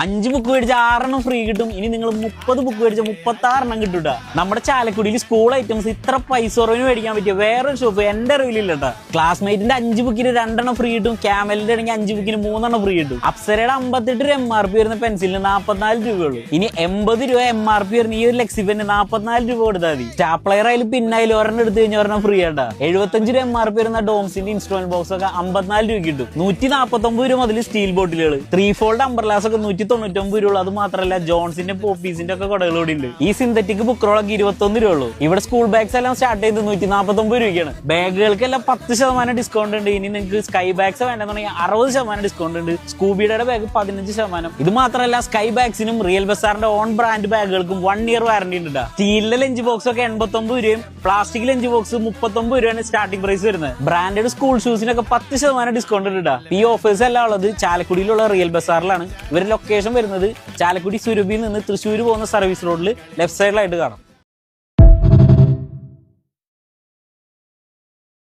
5 book മേടിച്ച 6 free കിട്ടും. ഇനി നിങ്ങൾ 30 ബുക്ക് മേടിച്ച 36 കിട്ടൂട്ടാ. നമ്മുടെ ചാലക്കുടിയിൽ സ്കൂൾ ഐറ്റംസ് ഇത്ര പൈസ കുറവിന് മേടിക്കാൻ പറ്റിയ വേറൊരു ഷോപ്പ് എന്റെ അറിവിലില്ലട്ടാ. ക്ലാസ്മേറ്റിന്റെ 5 ബുക്കിന് 2 ഫ്രീ കിട്ടും. ക്യാമലിന്റെ ആണെങ്കിൽ 5 ബുക്കിന് 3 ഫ്രീ കിട്ടും. അപ്സരയുടെ 58 രൂപ MRP വരുന്ന പെൻസിലിന് 44 രൂപയുള്ളൂ. ഇനി 80 രൂപ MRP വരുന്ന ഈ ഒരു ലെക്സിപെന് 44 രൂപ കൊടുത്താൽ മതി. സ്റ്റാപ്ലയർ ആയാലും പിന്നായാലും ഒരെണ്ണം എടുത്തു കഴിഞ്ഞാൽ ഒരെണ്ണം ഫ്രീ ആട്ടാ. 75 രൂപ MRP വരുന്ന ഡോംസിന്റെ ഇൻസ്ട്രുമെന്റ് ബോക്സ് ഒക്കെ 54 രൂപ കിട്ടും. 149 രൂപ മുതൽ സ്റ്റീൽ ബോട്ടിലുകൾ 3 ഫോൾഡ് അംബ്രലാസ് ഒക്കെ 199 രൂപ. അത് മാത്രമല്ല ജോൺസിന്റെ പോപ്പീസിന്റെ ഒക്കെ കടകളോടെ ഉണ്ട്. ഈ സിന്തറ്റിക് ബുക്കുകളൊക്കെ 21 രൂപ ഉള്ളൂ. ഇവിടെ സ്കൂൾ ബാഗ്സ് എല്ലാം സ്റ്റാർട്ട് ചെയ്ത് 149 രൂപയ്ക്കാണ്. ബാഗുകൾക്കെല്ലാം 10% ഡിസ്കൗണ്ട് ഉണ്ട്. ഇനി നിങ്ങൾക്ക് സ്കൈ ബാഗ്സ് വേണ്ടെന്നുണ്ടെങ്കിൽ 60% ഡിസ്കൗണ്ട് ഉണ്ട്. സ്കൂബിയുടെ ബാഗ് 15%. ഇത് മാത്രമല്ല സ്കൈ ബാഗ്സിനും റിയൽ ബസാറിന്റെ ഓൺ ബ്രാൻഡ് ബാഗുകൾക്കും 1 ഇയർ വാറന്റി ഉണ്ട്. സ്റ്റീലിന്റെ ലഞ്ച് ബോക്സ് ഒക്കെ 89 രൂപയും പ്ലാസ്റ്റിക് ലഞ്ച് ബോക്സ് 39 രൂപയാണ് സ്റ്റാർട്ടിംഗ് പ്രൈസ് വരുന്നത്. ബ്രാൻഡഡ് സ്കൂൾ ഷൂസിനൊക്കെ 10% ഡിസ്കൗണ്ട് ഉണ്ട്. ഈ ഓഫേഴ്സ് എല്ലാം ഉള്ളത് ചാലക്കുടിയിലുള്ള റിയൽ ബസാറിലാണ്. ഇവരുടെ ലൊക്കേഷൻ വരുന്നത് ചാലക്കുടി സുരഭിയിൽ നിന്ന് തൃശ്ശൂർ പോകുന്ന സർവീസ് റോഡിൽ ലെഫ്റ്റ് സൈഡിലായിട്ട് കാണാം.